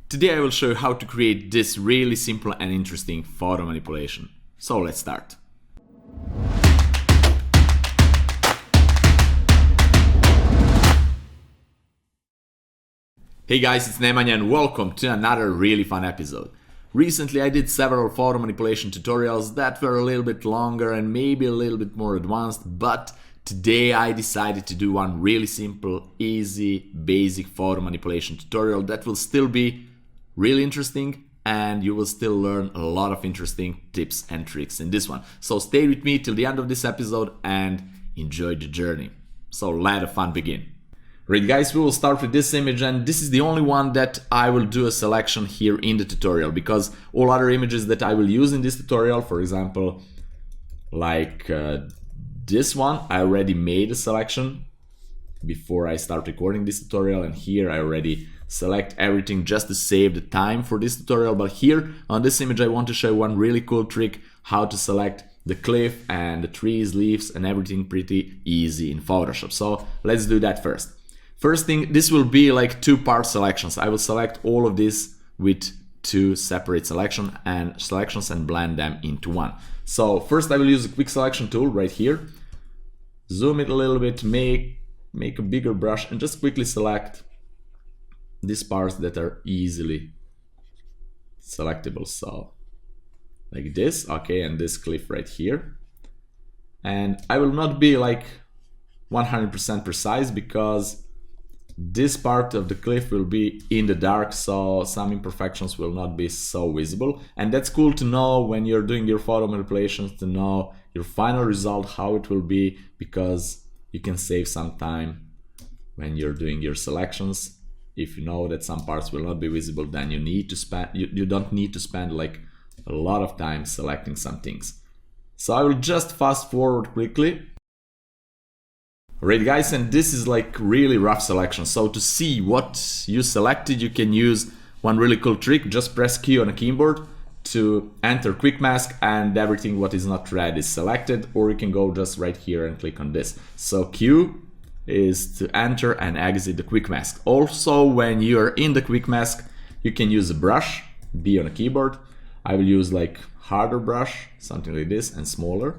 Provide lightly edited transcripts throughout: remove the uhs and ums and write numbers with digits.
Today I will show you how to create this really simple and interesting photo manipulation. So let's start. Hey guys, it's Nemanja and welcome to another really fun episode. Recently I did several photo manipulation tutorials that were a little bit longer and maybe a little bit more advanced, but today I decided to do one really simple, easy, basic photo manipulation tutorial that will still be really interesting and you will still learn a lot of interesting tips and tricks in this one. So stay with me till the end of this episode and enjoy the journey. So let the fun begin. Right guys, we will start with this image, and this is the only one that I will do a selection here in the tutorial, because all other images that I will use in this tutorial, for example, like this one, I already made a selection before I start recording this tutorial, and here I already select everything just to save the time for this tutorial. But here on this image I want to show one really cool trick how to select the cliff and the trees, leaves and everything pretty easy in Photoshop. So let's do that first. First thing, this will be like two-part selections. I will select all of this with two separate selections and blend them into one. So first I will use a quick selection tool right here, zoom it a little bit, make a bigger brush and just quickly select these parts that are easily selectable. So like this, okay, and this cliff right here. And I will not be like 100% precise because this part of the cliff will be in the dark, so some imperfections will not be so visible. And that's cool to know when you're doing your photo manipulations, to know your final result, how it will be, because you can save some time when you're doing your selections. If you know that some parts will not be visible, then you don't need to spend like a lot of time selecting some things. So I will just fast forward quickly. Alright guys, and this is like really rough selection. So to see what you selected, you can use one really cool trick. Just press Q on a keyboard to enter quick mask, and everything what is not red is selected, or you can go just right here and click on this. So Q is to enter and exit the quick mask. Also, when you're in the quick mask, you can use a brush, B on a keyboard. I will use like harder brush, something like this, and smaller.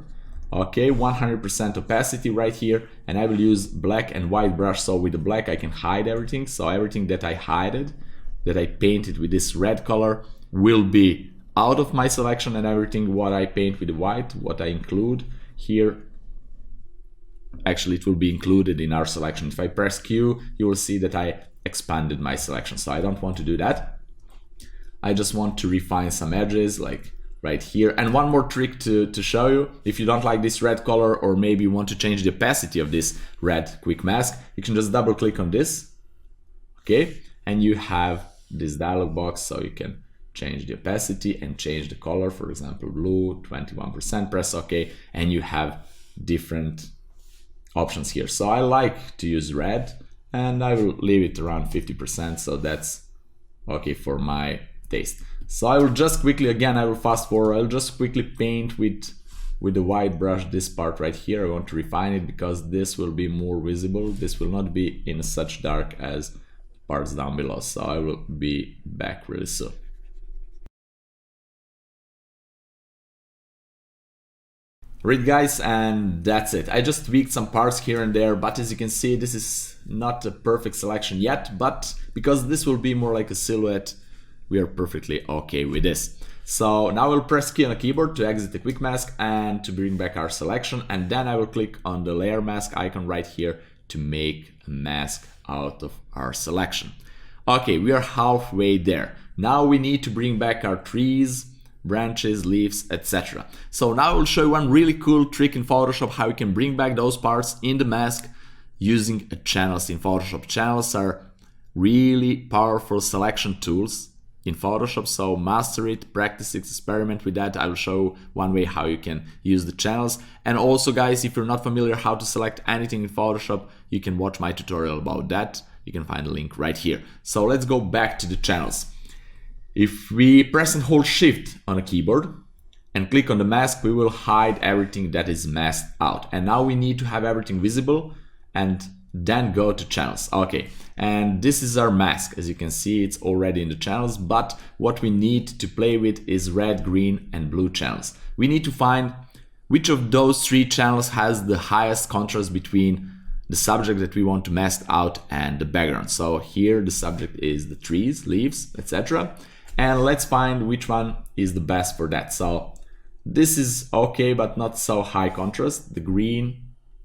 Okay, 100% opacity right here, and I will use black and white brush. So with the black I can hide everything, so everything that I painted with this red color will be out of my selection, and everything what I paint with the white, what I include here, actually it will be included in our selection. If I press Q, you will see that I expanded my selection, so I don't want to do that. I just want to refine some edges like right here. And one more trick to show you, if you don't like this red color, or maybe you want to change the opacity of this red quick mask, you can just double click on this, okay, and you have this dialog box, so you can change the opacity and change the color, for example blue, 21%, press OK, and you have different options here. So I like to use red, and I will leave it around 50%, so that's okay for my taste. So I will just quickly, again I will fast forward, I'll just quickly paint with the white brush this part right here. I want to refine it because this will be more visible. This will not be in such dark as parts down below, so I will be back really soon. Right guys, and that's it. I just tweaked some parts here and there, but as you can see, this is not a perfect selection yet, but because this will be more like a silhouette, we are perfectly okay with this. So now we'll press Q on a keyboard to exit the quick mask and to bring back our selection, and then I will click on the layer mask icon right here to make a mask out of our selection. Okay, we are halfway there. Now we need to bring back our trees, branches, leaves, etc. So now I will show you one really cool trick in Photoshop, how you can bring back those parts in the mask using channels in Photoshop. Channels are really powerful selection tools in Photoshop, so master it, practice it, experiment with that. I will show one way how you can use the channels. And also guys, if you're not familiar how to select anything in Photoshop, you can watch my tutorial about that. You can find the link right here. So let's go back to the channels. If we press and hold Shift on a keyboard and click on the mask, we will hide everything that is masked out. And now we need to have everything visible, and then go to channels. Okay, and this is our mask. As you can see, it's already in the channels, but what we need to play with is red, green and blue channels. We need to find which of those three channels has the highest contrast between the subject that we want to mask out and the background. So here the subject is the trees, leaves, etc. And let's find which one is the best for that. So this is okay, but not so high contrast. The green,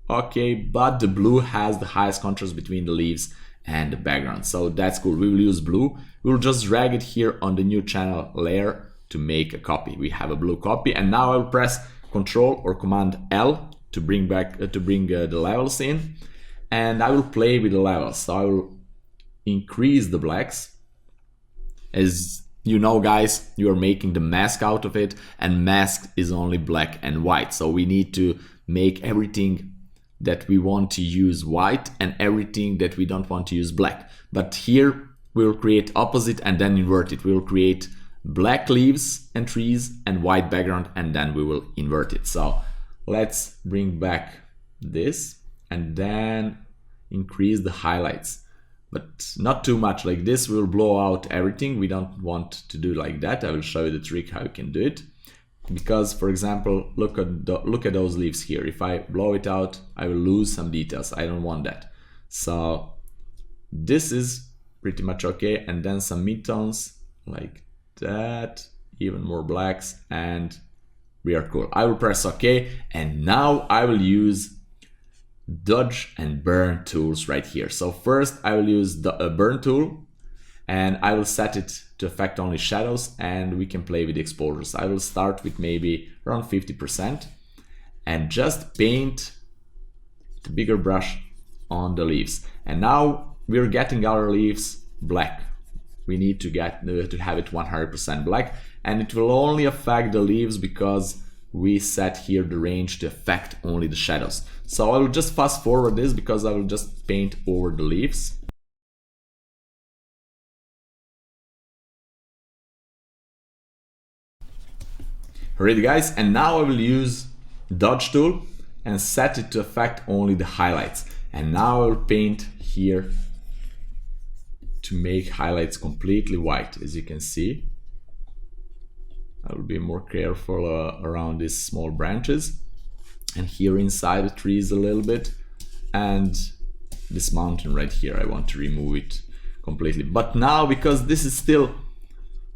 okay, but the blue has the highest contrast between the leaves and the background. So that's cool. We will use blue. We'll just drag it here on the new channel layer to make a copy. We have a blue copy, and now I'll press Control or Command L to bring the levels in, and I will play with the levels. So I will increase the blacks. As you know, guys, you are making the mask out of it, and mask is only black and white. So we need to make everything that we want to use white and everything that we don't want to use black. But here we will create opposite and then invert it. We will create black leaves and trees and white background, and then we will invert it. So let's bring back this and then increase the highlights, but not too much. Like this will blow out everything. We don't want to do like that. I will show you the trick how you can do it. Because, for example, look at those leaves here. If I blow it out, I will lose some details. I don't want that. So this is pretty much okay. And then some midtones like that, even more blacks, and we are cool. I will press OK, and now I will use dodge and burn tools right here. So first I will use the burn tool, and I will set it to affect only shadows, and we can play with exposures. I will start with maybe around 50% and just paint the bigger brush on the leaves. And now we're getting our leaves black. We need to have it 100% black, and it will only affect the leaves because we set here the range to affect only the shadows. So I will just fast forward this because I will just paint over the leaves. Alright guys, and now I will use dodge tool and set it to affect only the highlights. And now I will paint here to make highlights completely white. As you can see, I will be more careful around these small branches, and here inside the trees a little bit, and this mountain right here, I want to remove it completely. But now, because this is still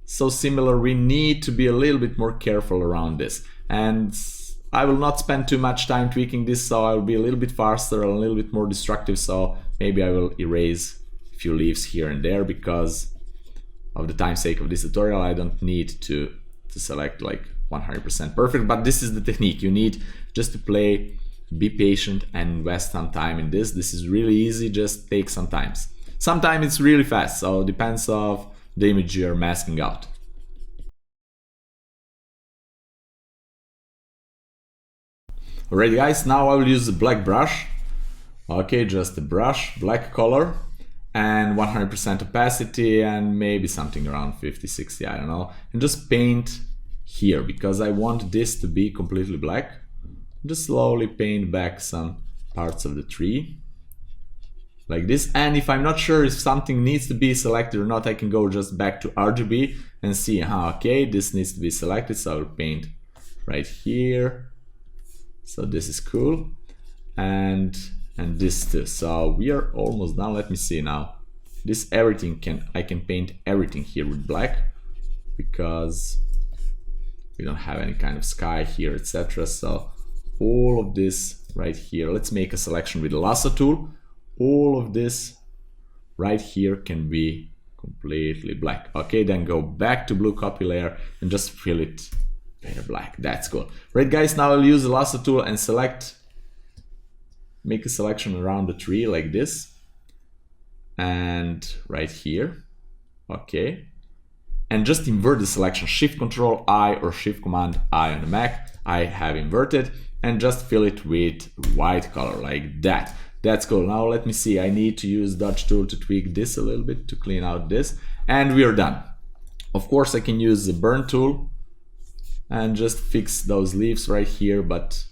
so similar, we need to be a little bit more careful around this, and I will not spend too much time tweaking this, so I will be a little bit faster and a little bit more destructive. So maybe I will erase a few leaves here and there because of the time sake of this tutorial. I don't need to select like 100% perfect, but this is the technique you need just to play. Be patient and invest some time in this. This is really easy, just take some time. Sometimes it's really fast, so it depends of the image you're masking out. Alright guys, now I will use a black brush. Okay, just a brush, black color, and 100% opacity, and maybe something around 50-60, I don't know, and just paint here because I want this to be completely black. Just slowly paint back some parts of the tree like this, and if I'm not sure if something needs to be selected or not, I can go just back to RGB and see, okay, this needs to be selected, so I'll paint right here. So this is cool, and this too. So we are almost done. Let me see now. This everything I can paint everything here with black because we don't have any kind of sky here, etc. So all of this right here, let's make a selection with the lasso tool. All of this right here can be completely black. Okay, then go back to blue copy layer and just fill it better black. That's cool. Right guys, now I'll use the lasso tool and make a selection around the tree like this, and right here. Okay, and just invert the selection. Shift Control I or Shift Command I on the Mac. I have inverted, and just fill it with white color like that. That's cool. Now let me see. I need to use dodge tool to tweak this a little bit to clean out this, and we are done. Of course, I can use the burn tool and just fix those leaves right here, but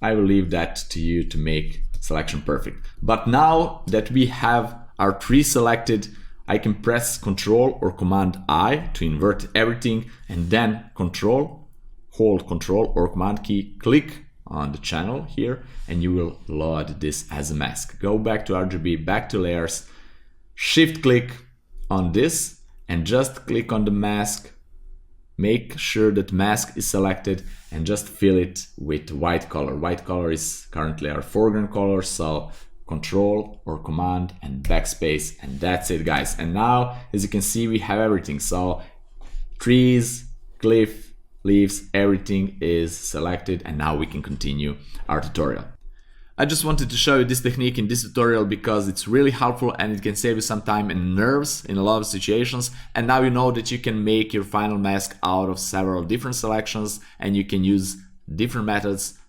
I will leave that to you to make selection perfect. But now that we have our tree selected, I can press Control or Command I to invert everything, and then hold Control or Command key, click on the channel here, and you will load this as a mask. Go back to RGB, back to layers, shift click on this and just click on the mask. Make sure that mask is selected and just fill it with white color. White color is currently our foreground color, so Control or Command and backspace, and that's it, guys. And now, as you can see, we have everything. So trees, cliff, leaves, everything is selected, and now we can continue our tutorial. I just wanted to show you this technique in this tutorial because it's really helpful and it can save you some time and nerves in a lot of situations. And now you know that you can make your final mask out of several different selections, and you can use different methods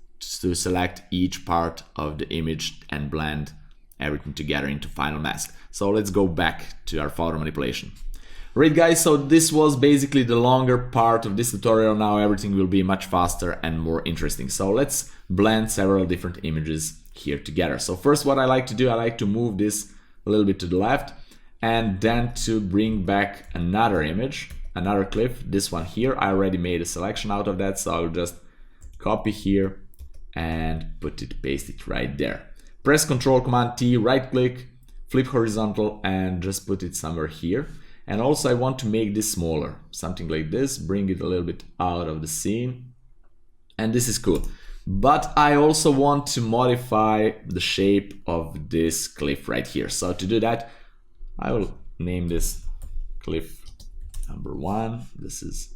to select each part of the image and blend everything together into final mask. So let's go back to our photo manipulation. Right, guys, so this was basically the longer part of this tutorial. Now everything will be much faster and more interesting. So let's blend several different images here together. So first, what I like to do, I like to move this a little bit to the left, and then to bring back another image, another cliff, this one here. I already made a selection out of that, so I'll just copy here and paste it right there. Press Ctrl Command T, right click, flip horizontal, and just put it somewhere here. And also I want to make this smaller, something like this, bring it a little bit out of the scene. And this is cool. But I also want to modify the shape of this cliff right here. So to do that, I will name this cliff number 1. This is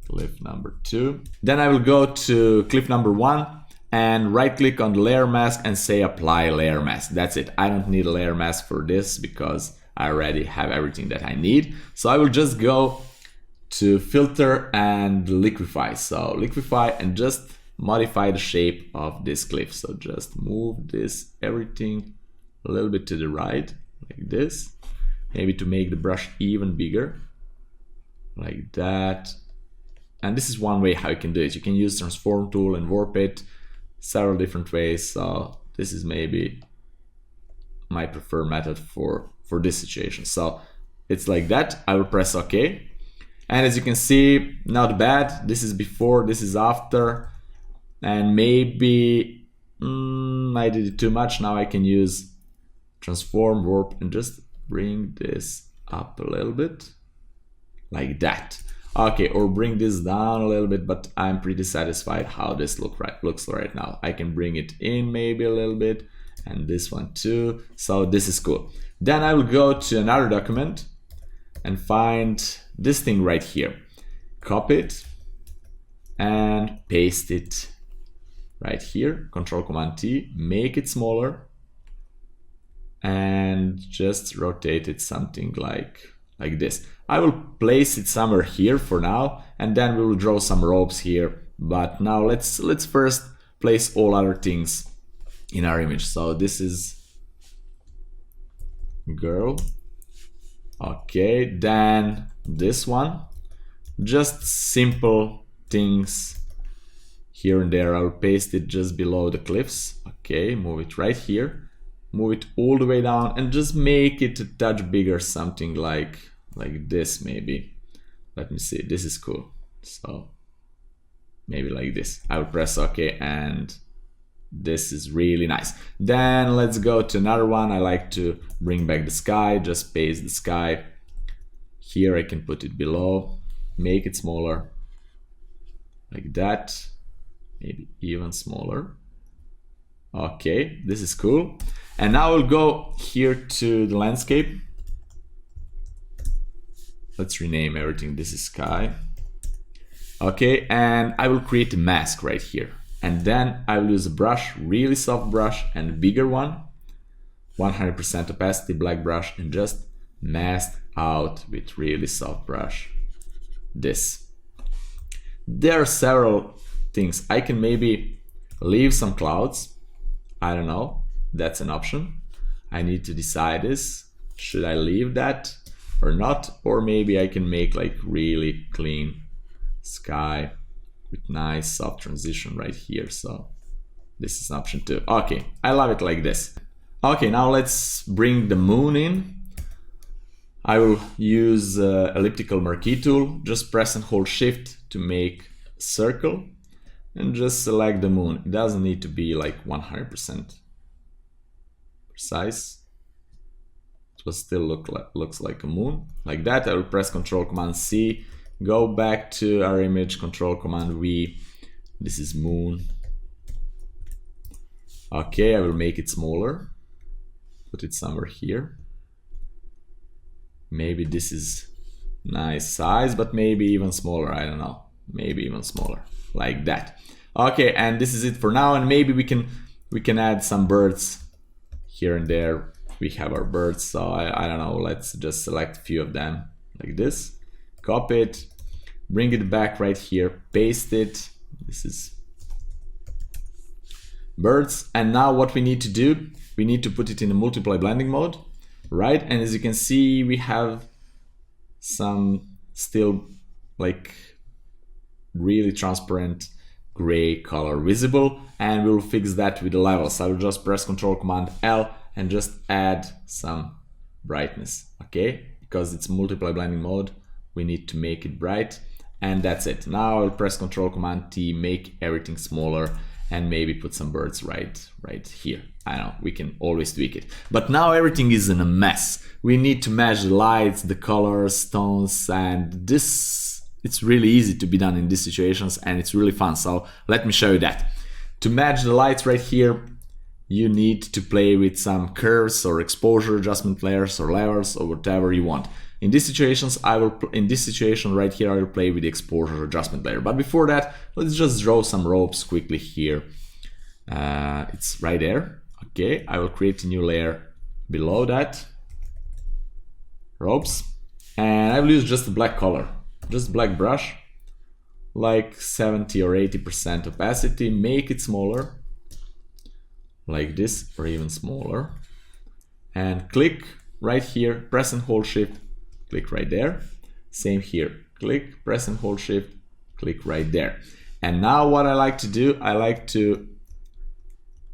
cliff number 2. Then I will go to cliff number 1 and right click on the layer mask and say apply layer mask. That's it. I don't need a layer mask for this because I already have everything that I need. So I will just go to filter and liquify. So liquify and just modify the shape of this cliff. So just move this everything a little bit to the right like this, maybe to make the brush even bigger like that. And this is one way how you can do it. You can use transform tool and warp it several different ways. So this is maybe my preferred method for this situation. So it's like that. I will press OK. And as you can see, not bad. This is before, this is after. And maybe I did it too much. Now I can use transform, warp, and just bring this up a little bit like that. Okay, or bring this down a little bit, but I'm pretty satisfied how this looks right now. I can bring it in maybe a little bit, and this one too. So this is cool. Then I will go to another document and find this thing right here. Copy it and paste it right here. Control Command T, make it smaller, and just rotate it something like this. I will place it somewhere here for now, and then we will draw some ropes here. But now let's first place all other things in our image. So this is girl. Okay, then this one. Just simple things here and there. I'll paste it just below the cliffs. Okay, move it right here. Move it all the way down and just make it a touch bigger, something like this maybe. Let me see, this is cool. So maybe like this. I will press OK, and this is really nice. Then let's go to another one. I like to bring back the sky, just paste the sky. Here I can put it below, make it smaller, like that, maybe even smaller. Okay, this is cool. And now we'll go here to the landscape. Let's rename everything. This is sky. Okay, and I will create a mask right here. And then I will use a brush, really soft brush, and a bigger one, 100% opacity black brush, and just mask out with really soft brush this. There are several things. I can maybe leave some clouds. I don't know, that's an option. I need to decide this. Should I leave that or not? Or maybe I can make like really clean sky with nice soft transition right here. So This is an option too. Okay, I love it like this. Okay, now let's bring the moon in. I will use elliptical marquee tool. Just press and hold shift to make a circle and just select the moon. It doesn't need to be like 100% precise. It will still looks like a moon. Like that, I will press Control Command C, go back to our image, Control Command V. This is moon. Okay, I will make it smaller. Put it somewhere here. Maybe this is nice size, but maybe even smaller, I don't know. Maybe even smaller, like that. Okay, and this is it for now, and maybe we can add some birds here and there. We have our birds, so I don't know, let's just select a few of them, like this. Copy it, bring it back right here, paste it. This is birds, and now what we need to do, we need to put it in a multiply blending mode. Right, and as you can see, we have some still like really transparent gray color visible, and we'll fix that with the levels. I will just press Control Command L and just add some brightness, okay? Because it's multiply blending mode, we need to make it bright, and that's it. Now I'll press Control Command T, make everything smaller, and maybe put some birds right here. I don't know, we can always tweak it. But now everything is in a mess. We need to match the lights, the colors, tones, and this, it's really easy to be done in these situations, and it's really fun. So let me show you that. To match the lights right here, you need to play with some curves or exposure adjustment layers or levels or whatever you want. In these situations, in this situation right here, I will play with the exposure adjustment layer. But before that, let's just draw some ropes quickly here. It's right there. Okay, I will create a new layer below that. Ropes. And I will use just a black color, just black brush, like 70 or 80% opacity. Make it smaller, like this, or even smaller. And click right here, press and hold shift. Click right there. Same here. Click, press and hold shift, click right there. And now what I like to do, I like to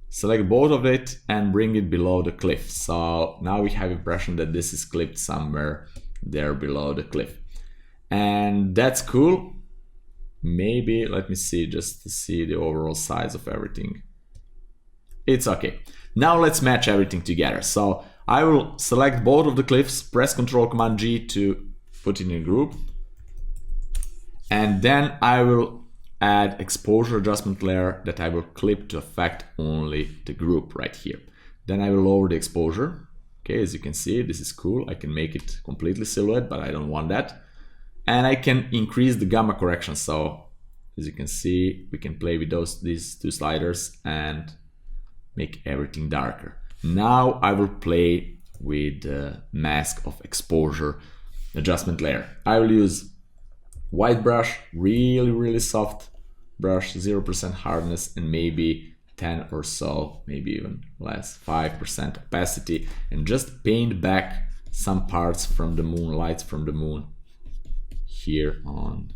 select both of it and bring it below the cliff. So now we have impression that this is clipped somewhere there below the cliff. And that's cool. Maybe, let me see, just to see the overall size of everything. It's okay. Now let's match everything together. So I will select both of the cliffs, press Ctrl Command G to put it in a group. And then I will add exposure adjustment layer that I will clip to affect only the group right here. Then I will lower the exposure. Okay, as you can see, this is cool. I can make it completely silhouette, but I don't want that. And I can increase the gamma correction. So as you can see, we can play with these two sliders and make everything darker. Now I will play with the mask of exposure adjustment layer. I will use white brush, really soft brush, 0% hardness, and maybe 10 or so, maybe even less, 5% opacity, and just paint back some parts from the moon, lights from the moon here on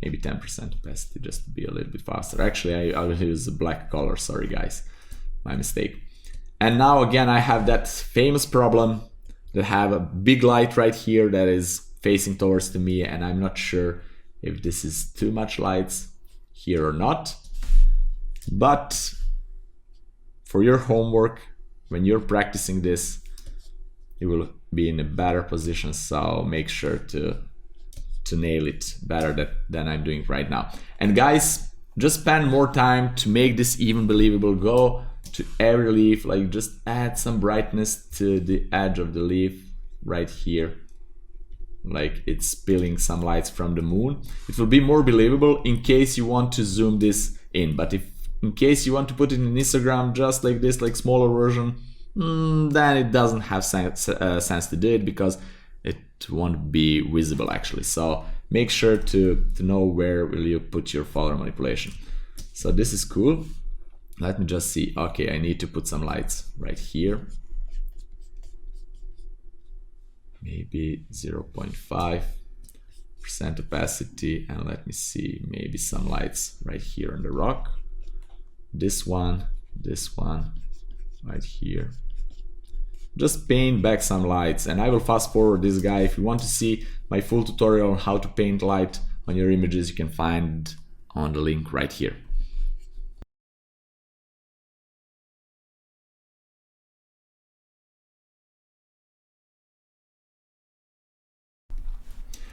maybe 10% opacity, just to be a little bit faster. Actually, I will use a black color, sorry guys, my mistake. And now again, I have that famous problem that I have a big light right here that is facing towards to me, and I'm not sure if this is too much lights here or not. But for your homework, when you're practicing this, you will be in a better position, so make sure to nail it better than I'm doing right now. And guys, just spend more time to make this even believable. Go to every leaf, like just add some brightness to the edge of the leaf right here, like it's spilling some lights from the moon. It will be more believable in case you want to zoom this in, but if in case you want to put it in Instagram just like this, like smaller version, then it doesn't have sense to do it, because it won't be visible actually. So make sure to know where will you put your follower manipulation. So this is cool. Let me just see. Okay, I need to put some lights right here. Maybe 0.5% opacity, and let me see, maybe some lights right here on the rock. this one right here. Just paint back some lights, and I will fast forward this guy. If you want to see my full tutorial on how to paint light on your images, you can find on the link right here.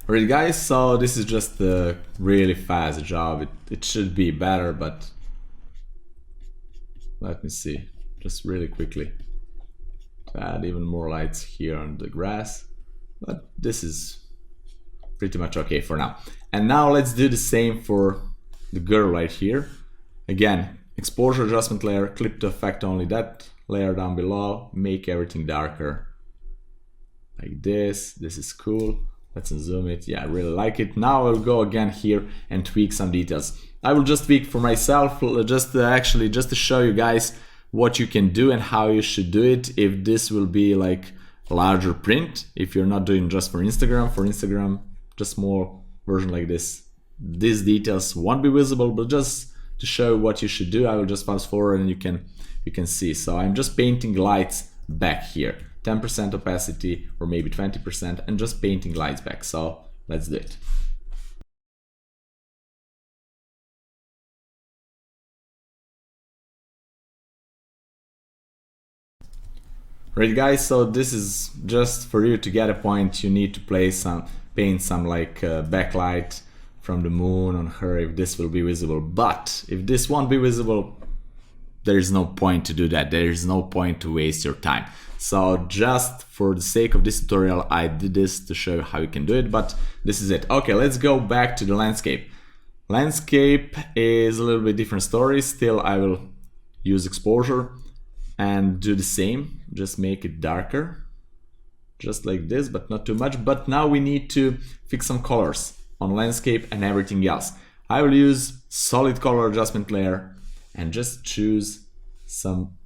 Alright guys, so this is just a really fast job. It should be better, but let me see, just really quickly. To add even more lights here on the grass, but this is pretty much okay for now. And now let's do the same for the girl right here. Again, exposure adjustment layer, clip to affect only that layer down below, make everything darker like this. This is cool. Let's zoom it. Yeah, I really like it. Now I'll go again here and tweak some details. I will just tweak for myself, just to show you guys what you can do and how you should do it. If this will be like larger print, if you're not doing just for Instagram, just small version like this, these details won't be visible, but just to show what you should do, I will just fast forward and you can see. So I'm just painting lights back here, 10% opacity or maybe 20%, and just painting lights back. So let's do it. Right guys, so this is just for you to get a point. You need to paint some like backlight from the moon on her, if this will be visible. But if this won't be visible, there is no point to do that. There is no point to waste your time. So just for the sake of this tutorial, I did this to show you how you can do it, but this is it. Okay, let's go back to the landscape. Landscape is a little bit different story. Still, I will use exposure and do the same, just make it darker, just like this, but not too much. But now we need to fix some colors on landscape and everything else. I will use solid color adjustment layer and just choose some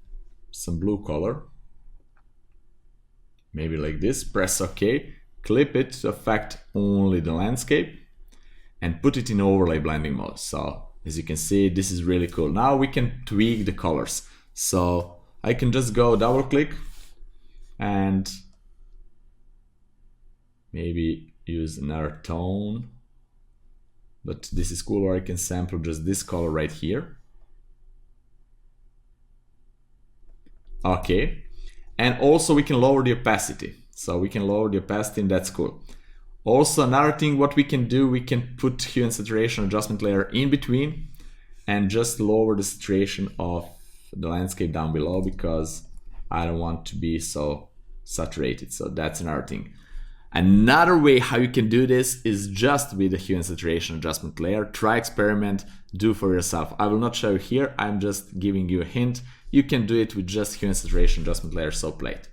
blue color, maybe like this, press OK, clip it to affect only the landscape and put it in overlay blending mode. So as you can see, this is really cool. Now we can tweak the colors. So I can just go double click and maybe use another tone, but this is cool, or I can sample just this color right here. Okay, and also we can lower the opacity. So we can lower the opacity, and that's cool. Also another thing what we can do, we can put hue and saturation adjustment layer in between and just lower the saturation of the landscape down below, because I don't want to be so saturated. So that's another thing. Another way how you can do this is just with the hue and saturation adjustment layer. Try, experiment, do for yourself. I will not show you here, I'm just giving you a hint. You can do it with just hue and saturation adjustment layer, so play it.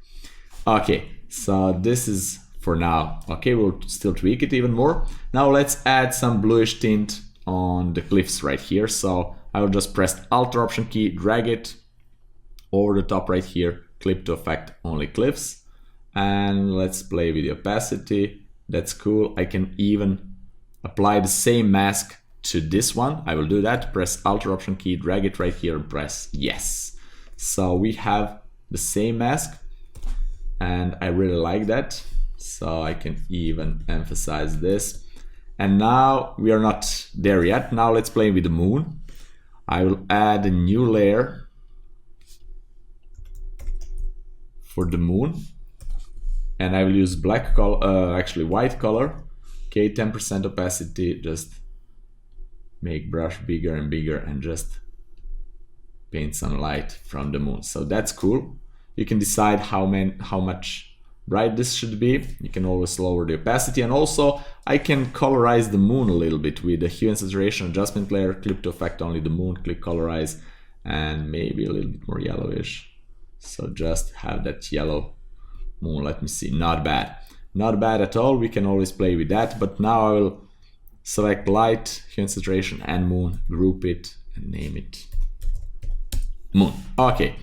Okay, so this is for now. Okay, we'll still tweak it even more. Now let's add some bluish tint on the cliffs right here. So I will just press Alt or Option key, drag it over the top right here, clip to affect only cliffs, and let's play with the opacity. That's cool. I can even apply the same mask to this one. I will do that, press Alt or Option key, drag it right here and press yes. So we have the same mask, and I really like that. So I can even emphasize this. And now we are not there yet. Now let's play with the moon. I will add a new layer for the moon, and I will use black color, actually white color. Okay, 10% opacity, just make brush bigger and bigger and just paint some light from the moon. So that's cool. You can decide how much bright this should be. You can always lower the opacity, and also I can colorize the moon a little bit with the hue and saturation adjustment layer, clip to affect only the moon, click colorize, and maybe a little bit more yellowish. So just have that yellow moon. Let me see, not bad. Not bad at all. We can always play with that, but now I will select light, hue and saturation and moon, group it and name it moon. Okay.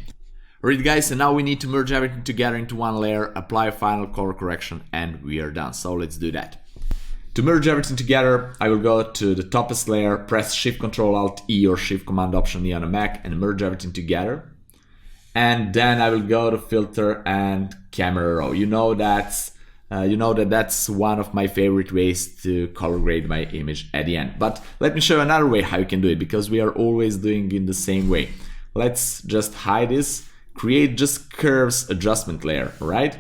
Alright guys, and now we need to merge everything together into one layer, apply final color correction, and we are done. So let's do that. To merge everything together, I will go to the topest layer, press Shift Control Alt E or Shift Command Option E on a Mac and merge everything together. And then I will go to Filter and Camera Raw. You know that's one of my favorite ways to color grade my image at the end. But let me show you another way how you can do it, because we are always doing it the same way. Let's just hide this, create just curves adjustment layer, right?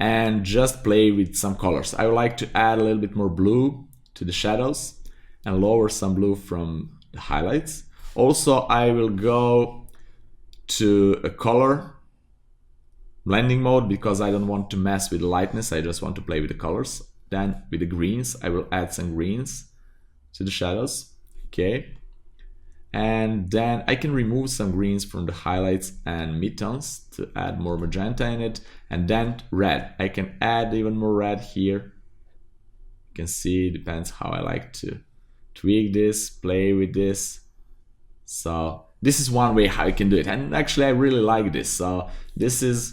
And just play with some colors. I would like to add a little bit more blue to the shadows and lower some blue from the highlights. Also, I will go to a color blending mode because I don't want to mess with the lightness. I just want to play with the colors. Then with the greens, I will add some greens to the shadows. Okay. And then I can remove some greens from the highlights and midtones to add more magenta in it. And then red. I can add even more red here. You can see, it depends how I like to tweak this, play with this. So this is one way how you can do it. And actually I really like this. So this is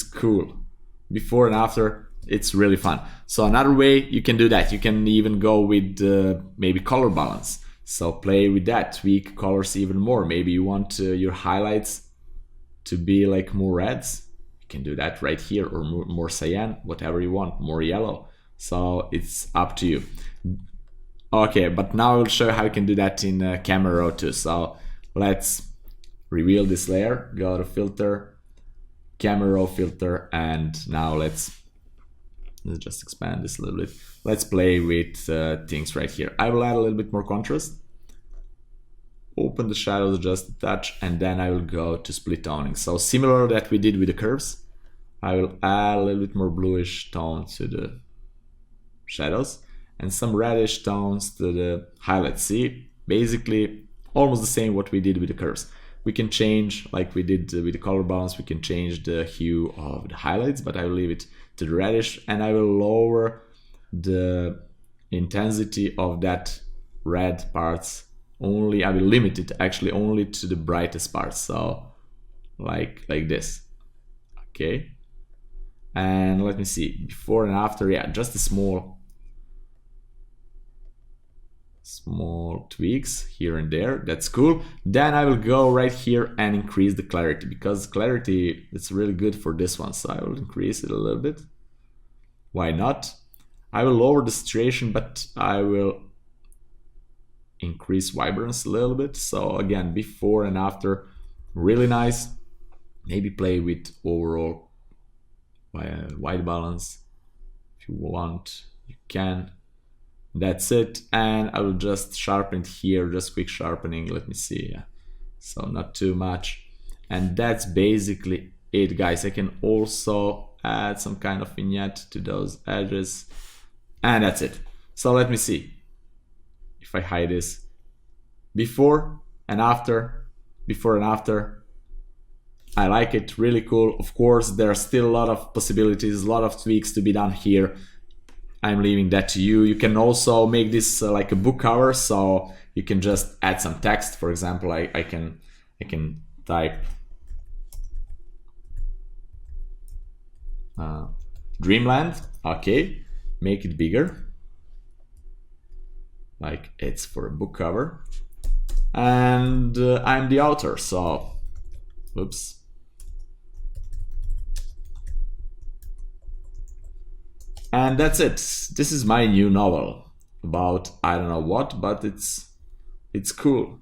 cool. Before and after, it's really fun. So another way you can do that, you can even go with maybe color balance. So play with that, tweak colors even more. Maybe you want your highlights to be like more reds. You can do that right here, or more cyan, whatever you want, more yellow. So it's up to you. Okay, but now I will show you how you can do that in Camera Raw too. So let's reveal this layer, go to Filter, Camera Raw Filter, and now let's just expand this a little bit. Let's play with things right here. I will add a little bit more contrast. Open the shadows just a touch, and then I will go to split toning. So similar that we did with the curves, I will add a little bit more bluish tone to the shadows and some reddish tones to the highlights. See, basically almost the same what we did with the curves. We can change, like we did with the color balance, we can change the hue of the highlights, but I will leave it to the reddish, and I will lower the intensity of that red parts. Only I will limit it actually only to the brightest parts. So like this. Okay. And let me see, before and after, yeah, just a small tweaks here and there. That's cool. Then I will go right here and increase the clarity, because clarity is really good for this one. So I will increase it a little bit. Why not? I will lower the saturation, but I will increase vibrance a little bit. So again, before and after, really nice. Maybe play with overall white balance if you want, you can. That's it. And I will just sharpen it here, just quick sharpening. Let me see. Yeah. So not too much. And that's basically it, guys. I can also add some kind of vignette to those edges. And that's it. So let me see. If I hide this, before and after, before and after, I like it, really cool. Of course, there are still a lot of possibilities, a lot of tweaks to be done here. I'm leaving that to you. You can also make this like a book cover, so you can just add some text. For example, I can type Dreamland. Okay, make it bigger, like it's for a book cover. And I'm the author, so oops. And that's it. This is my new novel about I don't know what, but it's cool.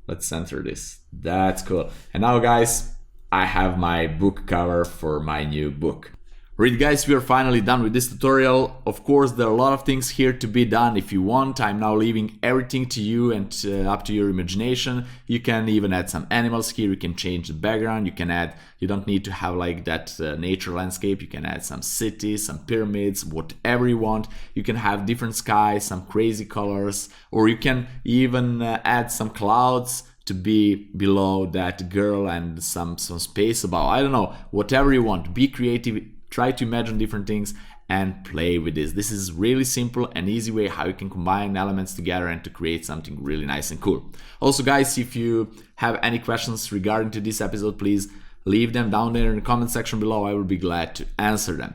Let's center this. That's cool. And now, guys, I have my book cover for my new book. Alright, guys, we are finally done with this tutorial. Of course, there are a lot of things here to be done if you want. I'm now leaving everything to you and up to your imagination. You can even add some animals here. You can change the background. You don't need to have like that nature landscape. You can add some cities, some pyramids, whatever you want. You can have different skies, some crazy colors, or you can even add some clouds to be below that girl and some space above. I don't know, whatever you want. Be creative. Try to imagine different things and play with this. This is really simple and easy way how you can combine elements together and to create something really nice and cool. Also, guys, if you have any questions regarding to this episode, please leave them down there in the comment section below. I will be glad to answer them.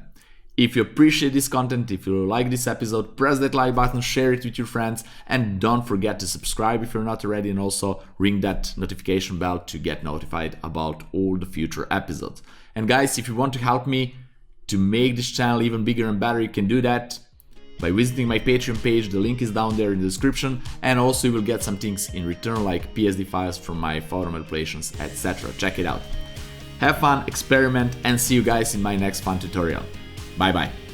If you appreciate this content, if you like this episode, press that like button, share it with your friends, and don't forget to subscribe if you're not already, and also ring that notification bell to get notified about all the future episodes. And guys, if you want to help me to make this channel even bigger and better, you can do that by visiting my Patreon page. The link is down there in the description, and also you will get some things in return like PSD files from my photo manipulations, etc. Check it out. Have fun, experiment, and see you guys in my next fun tutorial. Bye bye.